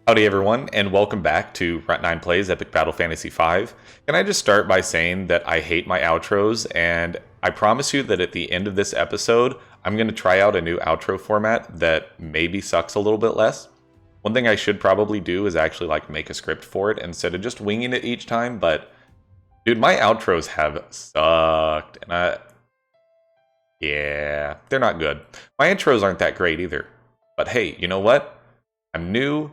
Howdy everyone, and welcome back to Runt9 Plays Epic Battle Fantasy V. Can I just start by saying that I hate my outros, and I promise you that at the end of this episode, I'm going to try out a new outro format that maybe sucks a little bit less. One thing I should probably do is actually make a script for it instead of just winging it each time, but dude, my outros have sucked, and yeah, they're not good. My intros aren't that great either. But hey, you know what? I'm new,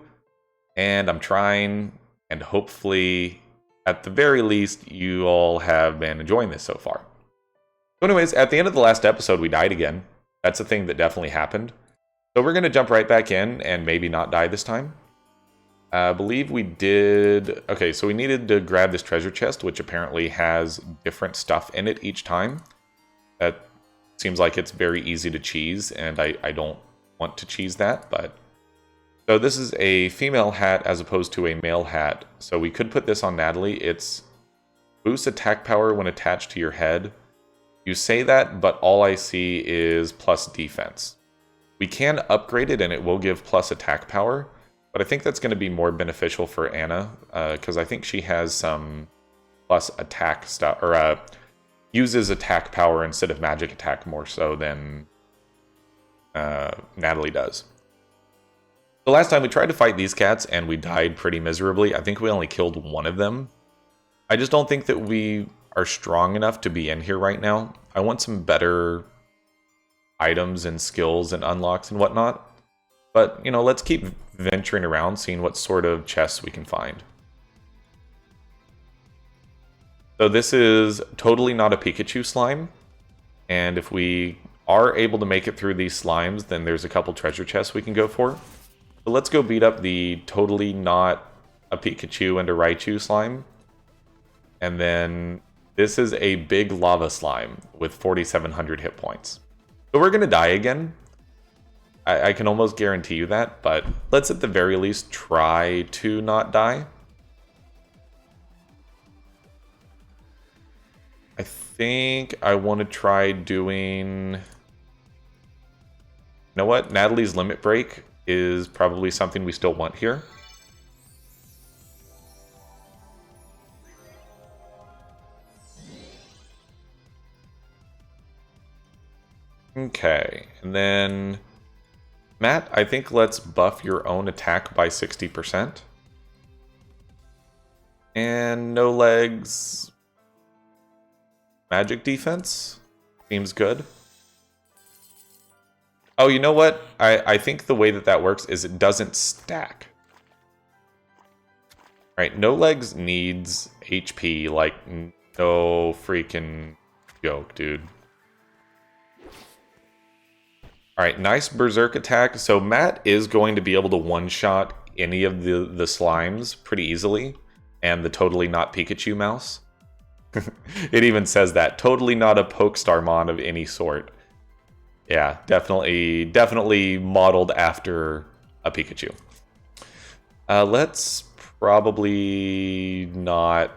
and I'm trying, and hopefully, at the very least, you all have been enjoying this so far. So anyways, at the end of the last episode, we died again. That's a thing that definitely happened. So we're going to jump right back in and maybe not die this time. I believe we did... Okay, so we needed to grab this treasure chest, which apparently has different stuff in it each time. That seems like it's very easy to cheese, and I don't want to cheese that, but... So this is a female hat as opposed to a male hat. So we could put this on Natalie. It's boosts attack power when attached to your head. You say that, but all I see is plus defense. We can upgrade it and it will give plus attack power, but I think that's going to be more beneficial for Anna, because I think she has some plus attack stuff, or uses attack power instead of magic attack more so than Natalie does. The last time we tried to fight these cats and we died pretty miserably. I think we only killed one of them. I just don't think that we are strong enough to be in here right now. I want some better items and skills and unlocks and whatnot. But, you know, let's keep venturing around, seeing what sort of chests we can find. So this is totally not a Pikachu slime. And if we are able to make it through these slimes, then there's a couple treasure chests we can go for. So let's go beat up the totally not a Pikachu and a Raichu slime. And then this is a big lava slime with 4,700 hit points. So we're going to die again. I can almost guarantee you that, but let's at the very least try to not die. I think I want to try doing... You know what? Natalie's Limit Break is probably something we still want here. Okay, and then Matt, I think let's buff your own attack by 60%. And no legs, magic defense seems good. Oh, you know what? I think the way that works is it doesn't stack. Right, no legs needs HP like no freaking joke, dude. Alright, nice Berserk attack. So Matt is going to be able to one-shot any of the slimes pretty easily. And the totally not Pikachu mouse. It even says that. Totally not a Pokestarmon of any sort. Yeah, definitely modeled after a Pikachu. Let's probably not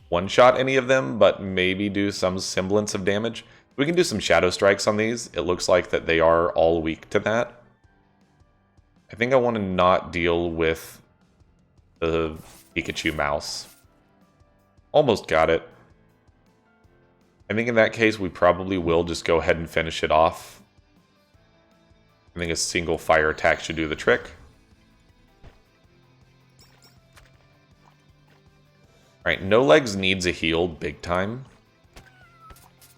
one-shot any of them, but maybe do some semblance of damage. We can do some Shadow Strikes on these. It looks like that they are all weak to that. I think I want to not deal with the Pikachu mouse. Almost got it. I think in that case, we probably will just go ahead and finish it off. I think a single fire attack should do the trick. Alright, No Legs needs a heal big time.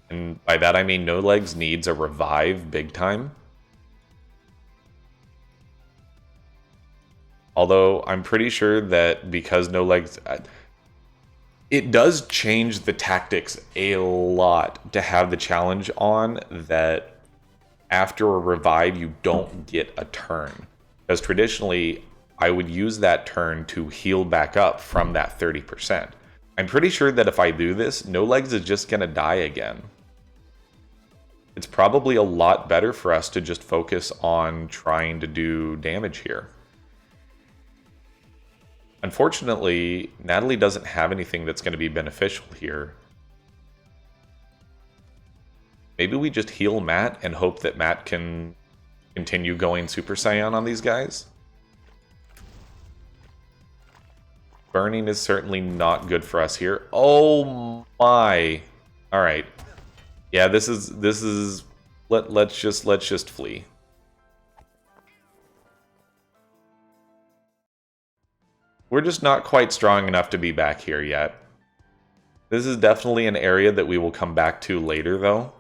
And by that I mean No Legs needs a revive big time. Although I'm pretty sure that because No Legs... It does change the tactics a lot to have the challenge on that after a revive you don't get a turn. Because traditionally I would use that turn to heal back up from that 30%. I'm pretty sure that if I do this, No Legs is just going to die again. It's probably a lot better for us to just focus on trying to do damage here. Unfortunately, Natalie doesn't have anything that's going to be beneficial here. Maybe we just heal Matt and hope that Matt can continue going Super Saiyan on these guys. Burning is certainly not good for us here. Oh my. All right. Yeah, this is let's just flee. We're just not quite strong enough to be back here yet. This is definitely an area that we will come back to later, though.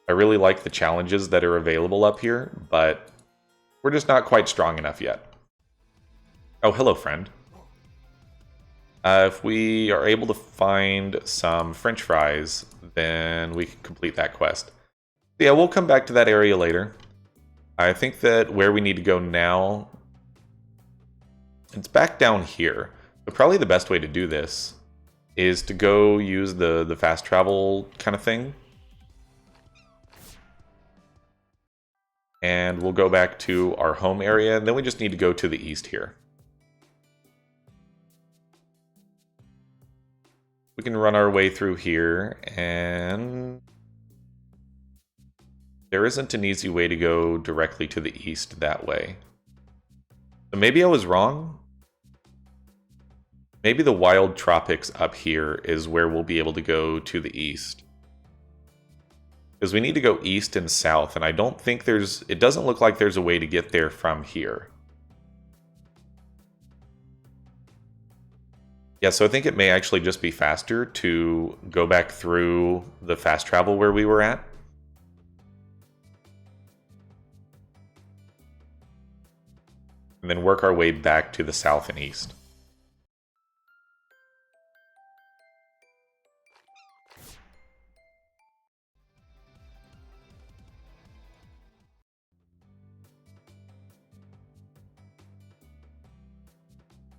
I really like the challenges that are available up here, but we're just not quite strong enough yet. Oh, hello, friend. If we are able to find some French fries, then we can complete that quest. Yeah, we'll come back to that area later. I think that where we need to go now, it's back down here. But probably the best way to do this is to go use the fast travel kind of thing. And we'll go back to our home area, and then we just need to go to the east here. We can run our way through here, and there isn't an easy way to go directly to the east that way. So maybe I was wrong. Maybe the wild tropics up here is where we'll be able to go to the east. Because we need to go east and south, and I don't think it doesn't look like there's a way to get there from here. Yeah, so I think it may actually just be faster to go back through the fast travel where we were at. And then work our way back to the south and east.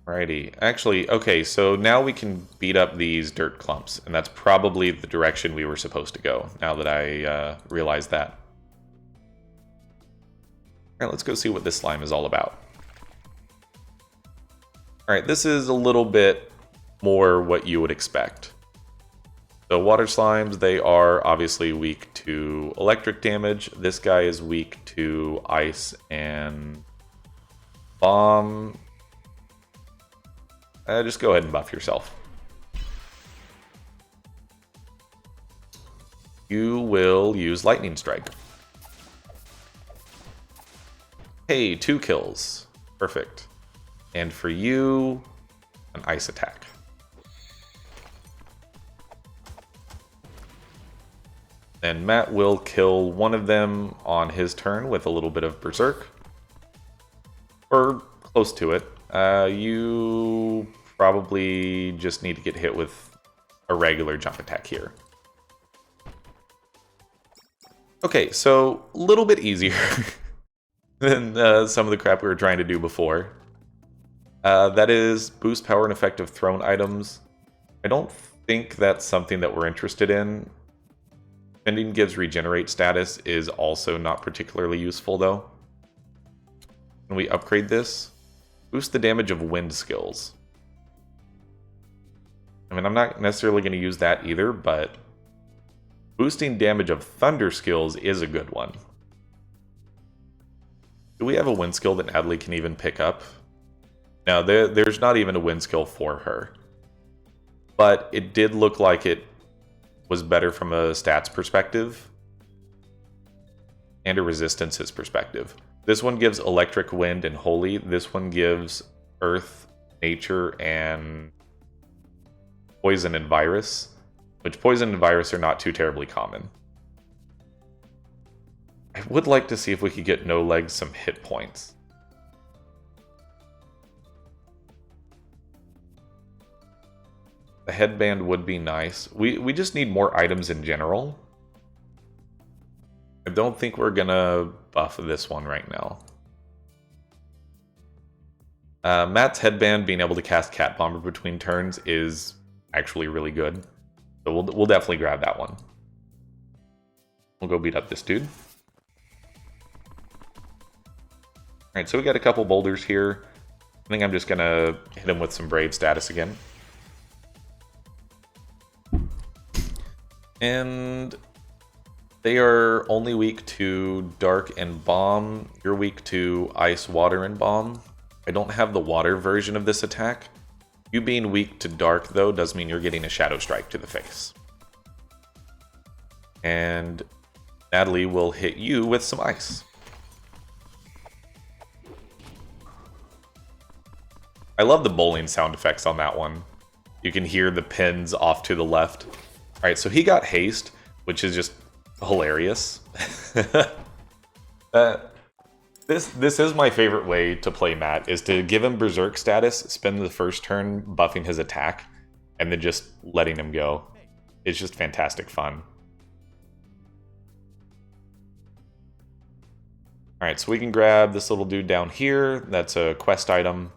Alrighty. Actually, okay, so now we can beat up these dirt clumps, and that's probably the direction we were supposed to go, now that I realize that. Alright, let's go see what this slime is all about. Alright, this is a little bit more what you would expect. So water slimes, they are obviously weak to electric damage. This guy is weak to ice and bomb. Just go ahead and buff yourself. You will use Lightning Strike. Hey, 2 kills. Perfect. And for you, an Ice attack. Then Matt will kill one of them on his turn with a little bit of Berserk. Or close to it. You probably just need to get hit with a regular jump attack here. Okay, so a little bit easier than some of the crap we were trying to do before. That is boost power and effect of thrown items. I don't think that's something that we're interested in. Spending gives regenerate status is also not particularly useful though. Can we upgrade this? Boost the damage of wind skills. I mean, I'm not necessarily going to use that either, but boosting damage of thunder skills is a good one. Do we have a wind skill that Natalie can even pick up? No, there's not even a wind skill for her. But it did look like it was better from a stats perspective and a resistances perspective. This one gives electric, wind, and holy. This one gives earth, nature, and poison and virus, which poison and virus are not too terribly common. I would like to see if we could get No Legs some hit points. The headband would be nice. We just need more items in general. I don't think we're gonna buff this one right now. Matt's headband being able to cast Cat Bomber between turns is actually really good. So we'll definitely grab that one. We'll go beat up this dude. Alright, so we got a couple boulders here. I think I'm just gonna hit him with some Brave status again. And they are only weak to Dark and Bomb. You're weak to Ice, Water, and Bomb. I don't have the water version of this attack. You being weak to dark, though, does mean you're getting a Shadow Strike to the face. And Natalie will hit you with some ice. I love the bowling sound effects on that one. You can hear the pins off to the left. Alright, so he got haste, which is just hilarious. This is my favorite way to play Matt, is to give him Berserk status, spend the first turn buffing his attack, and then just letting him go. It's just fantastic fun. Alright, so we can grab this little dude down here. That's a quest item.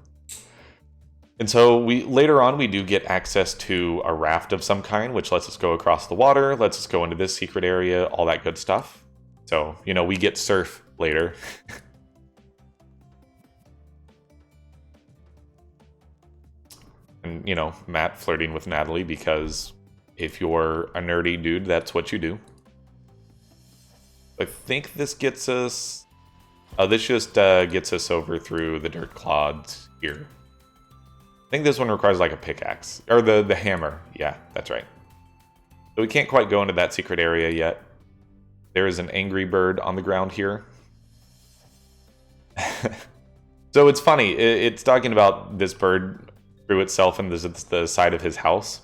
And so later on we do get access to a raft of some kind, which lets us go across the water, lets us go into this secret area, all that good stuff. So, you know, we get surf later. And, you know, Matt flirting with Natalie, because if you're a nerdy dude, that's what you do. I think this gets us... Oh, this just gets us over through the dirt clods here. I think this one requires like a pickaxe. Or the hammer. Yeah, that's right. So we can't quite go into that secret area yet. There is an angry bird on the ground here. So it's funny. It's talking about this bird threw itself in the side of his house.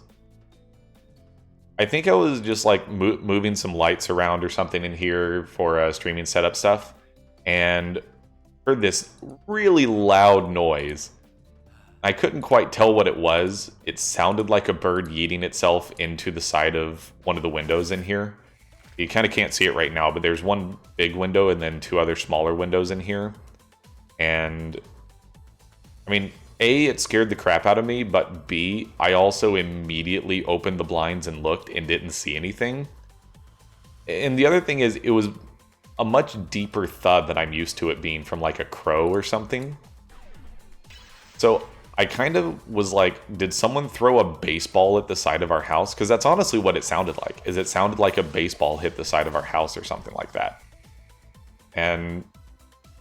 I think I was just like moving some lights around or something in here for streaming setup stuff. And heard this really loud noise. I couldn't quite tell what it was. It sounded like a bird yeeting itself into the side of one of the windows in here. You kind of can't see it right now, but there's one big window and then two other smaller windows in here. And, I mean, A, it scared the crap out of me, but B, I also immediately opened the blinds and looked and didn't see anything. And the other thing is, it was a much deeper thud than I'm used to it being from like a crow or something. So I kind of was like, did someone throw a baseball at the side of our house? Because that's honestly what it sounded like. Is it sounded like a baseball hit the side of our house or something like that. And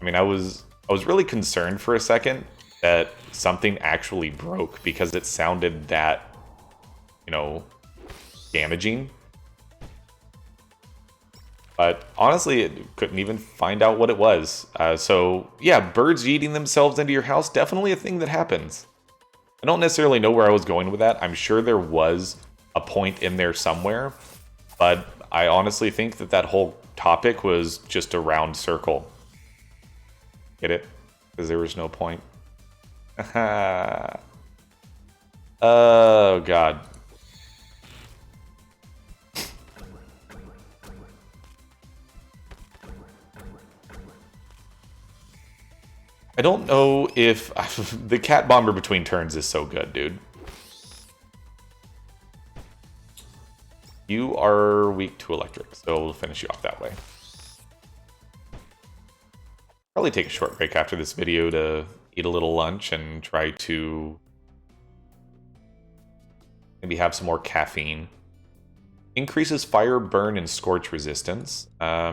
I mean, I was really concerned for a second that something actually broke, because it sounded that, you know, damaging. But honestly, it couldn't even find out what it was. So yeah, birds eating themselves into your house, definitely a thing that happens. I don't necessarily know where I was going with that. I'm sure there was a point in there somewhere, but I honestly think that whole topic was just a round circle. Get it? Because there was no point. Oh, God. I don't know if... the cat bomber between turns is so good, dude. You are weak to electric, so we'll finish you off that way. Probably take a short break after this video to eat a little lunch and try to maybe have some more caffeine. Increases fire, burn, and scorch resistance. I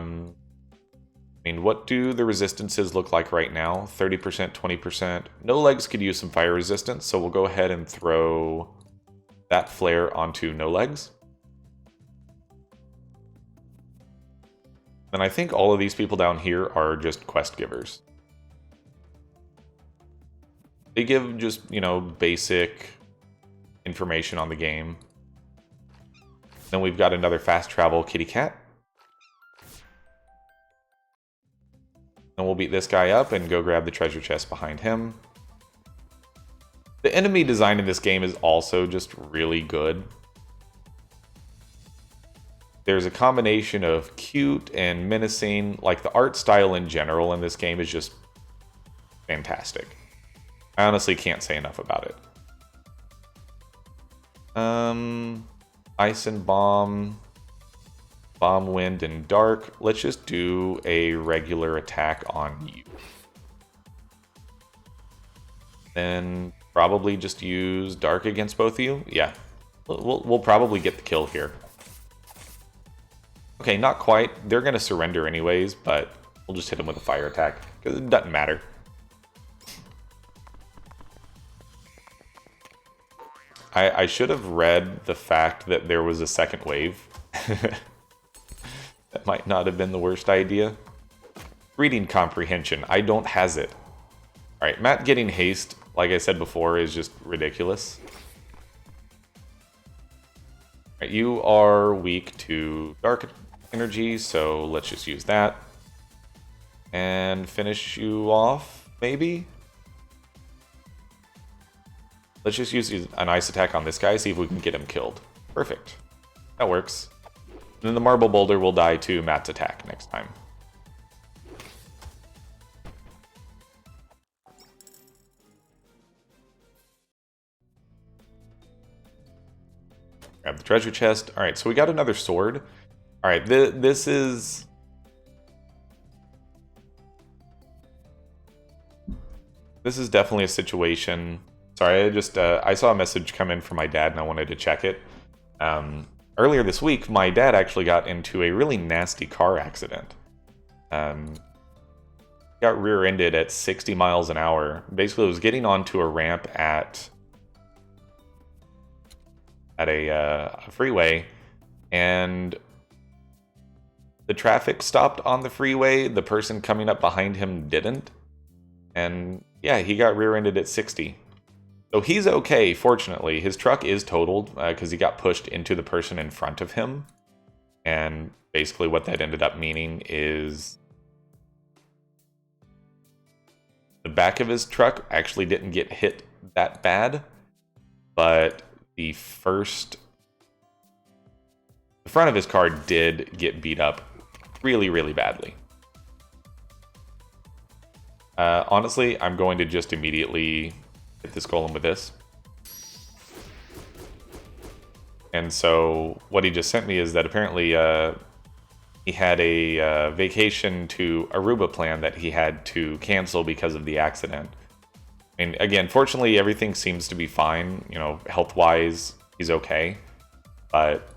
mean, what do the resistances look like right now? 30%, 20%. No legs could use some fire resistance, so we'll go ahead and throw that flare onto no legs. And I think all of these people down here are just quest givers. They give just, you know, basic information on the game. Then we've got another fast travel kitty cat. Then we'll beat this guy up and go grab the treasure chest behind him. The enemy design in this game is also just really good. There's a combination of cute and menacing. Like, the art style in general in this game is just fantastic. I honestly can't say enough about it. Ice and bomb. Bomb, wind, and dark. Let's just do a regular attack on you. Then probably just use dark against both of you. Yeah, we'll probably get the kill here. Okay, not quite. They're going to surrender anyways, but we'll just hit them with a fire attack, because it doesn't matter. I should have read the fact that there was a second wave. That might not have been the worst idea. Reading comprehension. I don't has it. Alright, Matt getting haste, like I said before, is just ridiculous. Right, you are weak to dark energy, so let's just use that. And finish you off, maybe? Let's just use an ice attack on this guy, see if we can get him killed. Perfect. That works. And then the marble boulder will die to Matt's attack next time. Grab the treasure chest. Alright, so we got another sword. Alright, this is... This is definitely a situation... Sorry, I saw a message come in from my dad and I wanted to check it. Earlier this week, my dad actually got into a really nasty car accident. Got rear-ended at 60 miles an hour. Basically, was getting onto a ramp at a freeway, and the traffic stopped on the freeway. The person coming up behind him didn't. And yeah, he got rear-ended at 60. So he's okay, fortunately. His truck is totaled because he got pushed into the person in front of him. And basically what that ended up meaning is the back of his truck actually didn't get hit that bad, but the front of his car did get beat up really, really badly. Honestly, I'm going to just immediately hit this golem with this. And so what he just sent me is that apparently he had a vacation to Aruba plan that he had to cancel because of the accident. And again, fortunately, everything seems to be fine. You know, health-wise, he's okay. But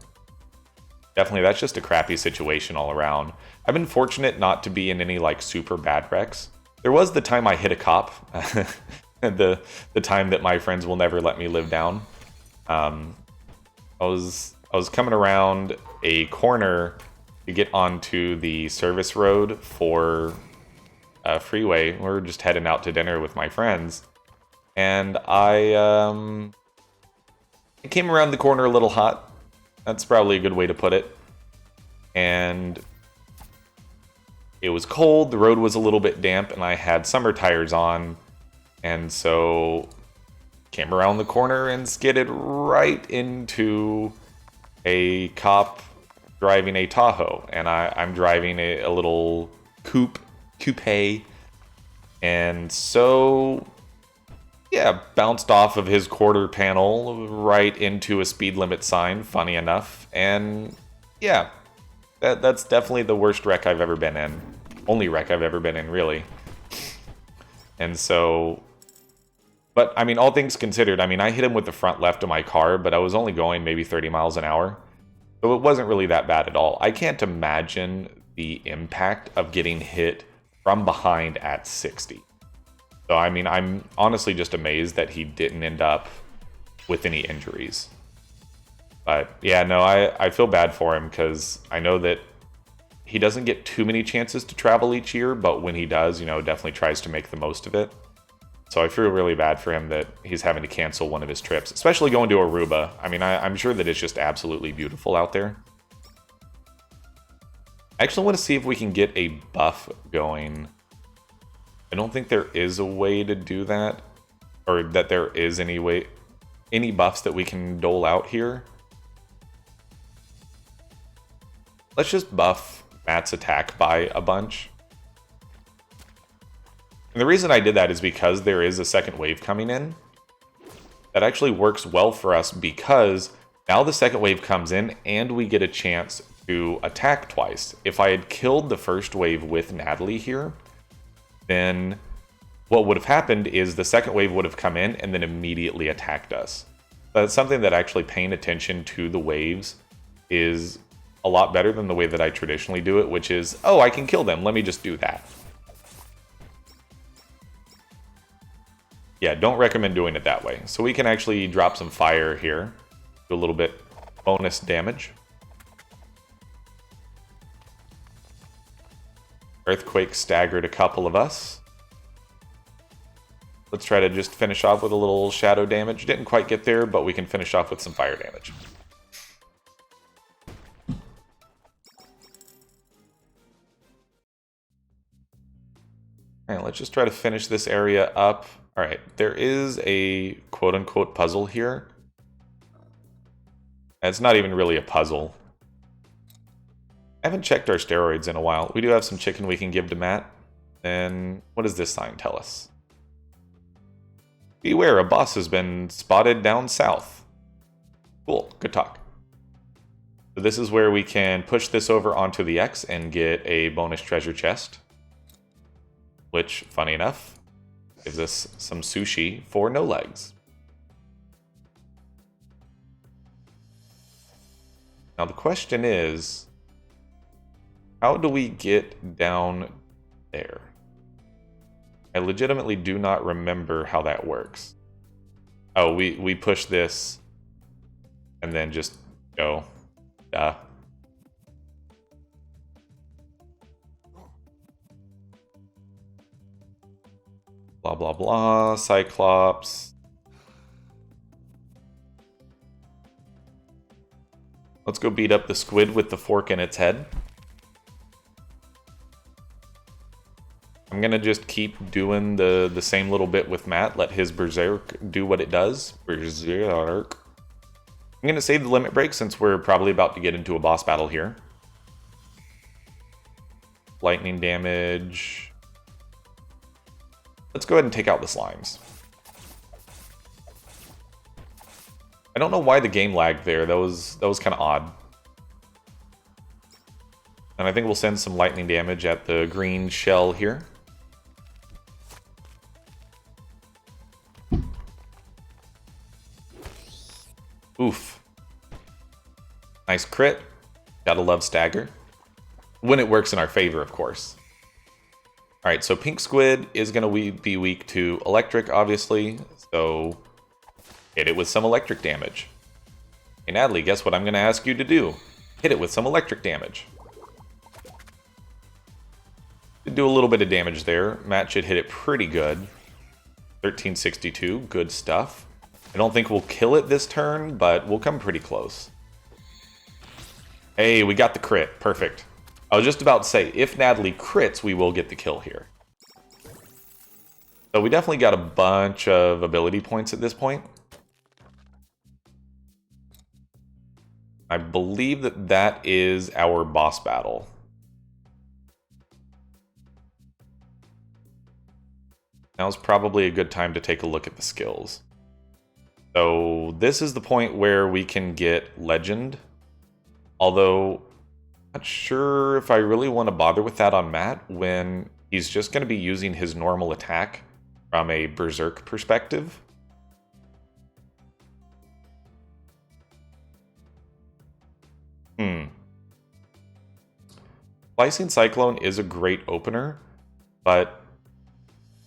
definitely, that's just a crappy situation all around. I've been fortunate not to be in any, like, super bad wrecks. There was the time I hit a cop. the time that my friends will never let me live down. I was coming around a corner to get onto the service road for a freeway. We were just heading out to dinner with my friends, and I came around the corner a little hot. That's probably a good way to put it. And it was cold, the road was a little bit damp, and I had summer tires on. And so came around the corner and skidded right into a cop driving a Tahoe. And I'm driving a little coupe. And so, yeah, bounced off of his quarter panel right into a speed limit sign, funny enough. And yeah, that's definitely the worst wreck I've ever been in. Only wreck I've ever been in, really. And so... But, I mean, all things considered, I mean, I hit him with the front left of my car, but I was only going maybe 30 miles an hour. So it wasn't really that bad at all. I can't imagine the impact of getting hit from behind at 60. So, I mean, I'm honestly just amazed that he didn't end up with any injuries. But, yeah, no, I feel bad for him because I know that he doesn't get too many chances to travel each year, but when he does, you know, definitely tries to make the most of it. So I feel really bad for him that he's having to cancel one of his trips, especially going to Aruba. I mean, I'm sure that it's just absolutely beautiful out there. I actually want to see if we can get a buff going. I don't think there is a way to do that, or that there is any buffs that we can dole out here. Let's just buff Matt's attack by a bunch. And the reason I did that is because there is a second wave coming in. That actually works well for us because now the second wave comes in and we get a chance to attack twice. If I had killed the first wave with Natalie here, then what would have happened is the second wave would have come in and then immediately attacked us. That's something that actually paying attention to the waves is a lot better than the way that I traditionally do it, which is, oh, I can kill them, let me just do that. Yeah, don't recommend doing it that way. So we can actually drop some fire here. Do a little bit bonus damage. Earthquake staggered a couple of us. Let's try to just finish off with a little shadow damage. Didn't quite get there, but we can finish off with some fire damage. Alright, let's just try to finish this area up. Alright, there is a quote-unquote puzzle here. It's not even really a puzzle. I haven't checked our steroids in a while. We do have some chicken we can give to Matt. And what does this sign tell us? Beware, a boss has been spotted down south. Cool, good talk. So this is where we can push this over onto the X and get a bonus treasure chest. Which, funny enough, gives us some sushi for no legs. Now the question is, how do we get down there? I legitimately do not remember how that works. Oh, we push this and then just go. Duh. Blah, blah, blah. Cyclops. Let's go beat up the squid with the fork in its head. I'm going to just keep doing the same little bit with Matt. Let his Berserk do what it does. Berserk. I'm going to save the limit break since we're probably about to get into a boss battle here. Lightning damage. Let's go ahead and take out the slimes. I don't know why the game lagged there. That was kind of odd. And I think we'll send some lightning damage at the green shell here. Oof. Nice crit. Gotta love stagger. When it works in our favor, of course. Alright, so pink squid is going to be weak to electric, obviously. So hit it with some electric damage. Hey, Natalie, guess what I'm going to ask you to do? Hit it with some electric damage. Did do a little bit of damage there. Matt should hit it pretty good. 1362, good stuff. I don't think we'll kill it this turn, but we'll come pretty close. Hey, we got the crit. Perfect. I was just about to say, if Natalie crits, we will get the kill here. So we definitely got a bunch of ability points at this point. I believe that that is our boss battle. Now's probably a good time to take a look at the skills. So this is the point where we can get Legend. Although, I'm not sure if I really want to bother with that on Matt when he's just going to be using his normal attack from a Berserk perspective. Slicing Cyclone is a great opener, but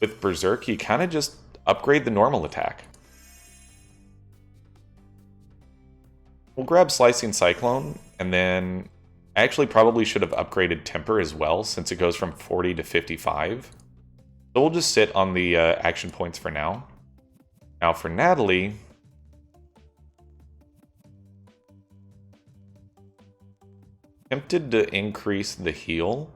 with Berserk, you kind of just upgrade the normal attack. We'll grab Slicing Cyclone, and then I actually probably should have upgraded Temper as well, since it goes from 40 to 55. So we'll just sit on the action points for now. Now for Natalie, tempted to increase the heal.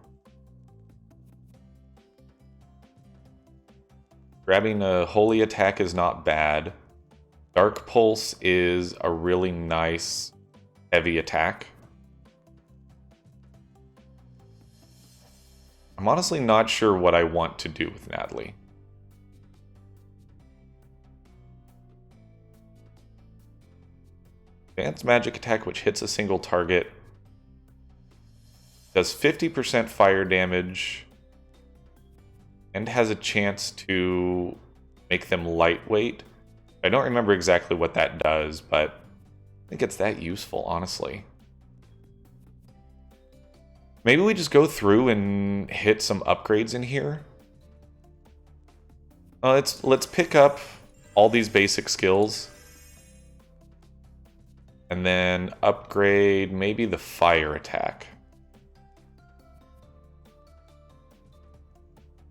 Grabbing a Holy Attack is not bad. Dark Pulse is a really nice heavy attack. I'm honestly not sure what I want to do with Natalie. Advanced Magic Attack, which hits a single target, does 50% fire damage, and has a chance to make them lightweight. I don't remember exactly what that does, but I think it's that useful, honestly. Maybe we just go through and hit some upgrades in here. Let's pick up all these basic skills. And then upgrade maybe the fire attack.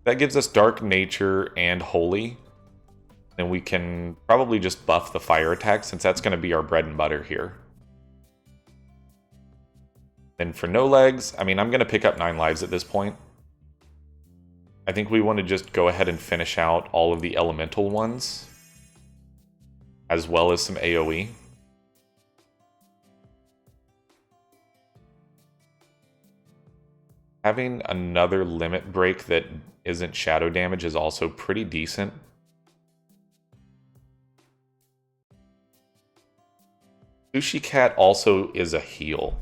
That gives us Dark Nature and Holy. And we can probably just buff the fire attack since that's going to be our bread and butter here. Then for no legs, I mean, I'm going to pick up 9 lives at this point. I think we want to just go ahead and finish out all of the elemental ones. As well as some AoE. Having another limit break that isn't shadow damage is also pretty decent. Sushi Cat also is a heal.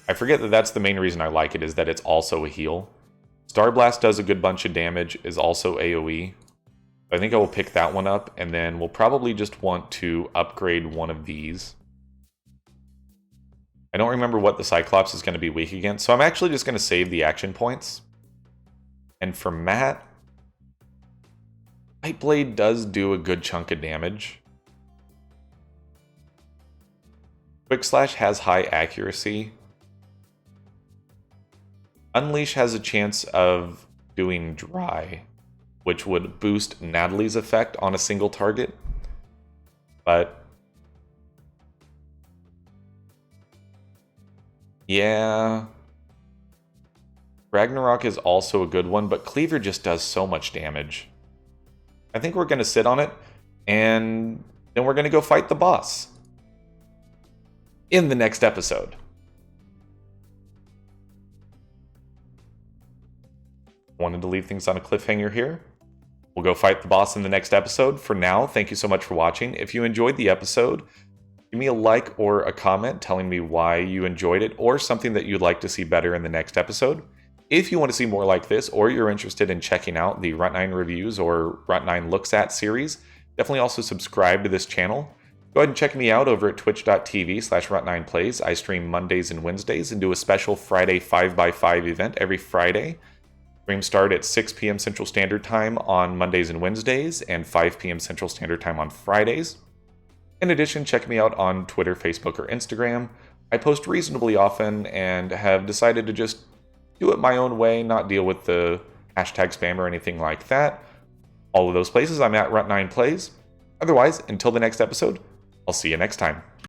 I forget that that's the main reason I like it, is that it's also a heal. Star Blast does a good bunch of damage, is also AoE. I think I will pick that one up, and then we'll probably just want to upgrade one of these. I don't remember what the Cyclops is going to be weak against, so I'm actually just going to save the action points. And for Matt, Light Blade does do a good chunk of damage. Quick Slash has high accuracy. Unleash has a chance of doing dry, which would boost Natalie's effect on a single target. But yeah, Ragnarok is also a good one, but Cleaver just does so much damage. I think we're going to sit on it, and then we're going to go fight the boss in the next episode. Wanted to leave things on a cliffhanger here. We'll go fight the boss in the next episode. For now, thank you so much for watching. If you enjoyed the episode, give me a like or a comment telling me why you enjoyed it or something that you'd like to see better in the next episode. If you want to see more like this, or you're interested in checking out the Runt9 reviews or Runt9 looks at series, definitely also subscribe to this channel. Go ahead and check me out over at twitch.tv/Runt9plays. I stream Mondays and Wednesdays and do a special Friday 5x5 event every Friday. Streams start at 6 p.m. Central Standard Time on Mondays and Wednesdays and 5 p.m. Central Standard Time on Fridays. In addition, check me out on Twitter, Facebook, or Instagram. I post reasonably often and have decided to just do it my own way, not deal with the hashtag spam or anything like that. All of those places I'm at Runt9plays. Otherwise, until the next episode, I'll see you next time.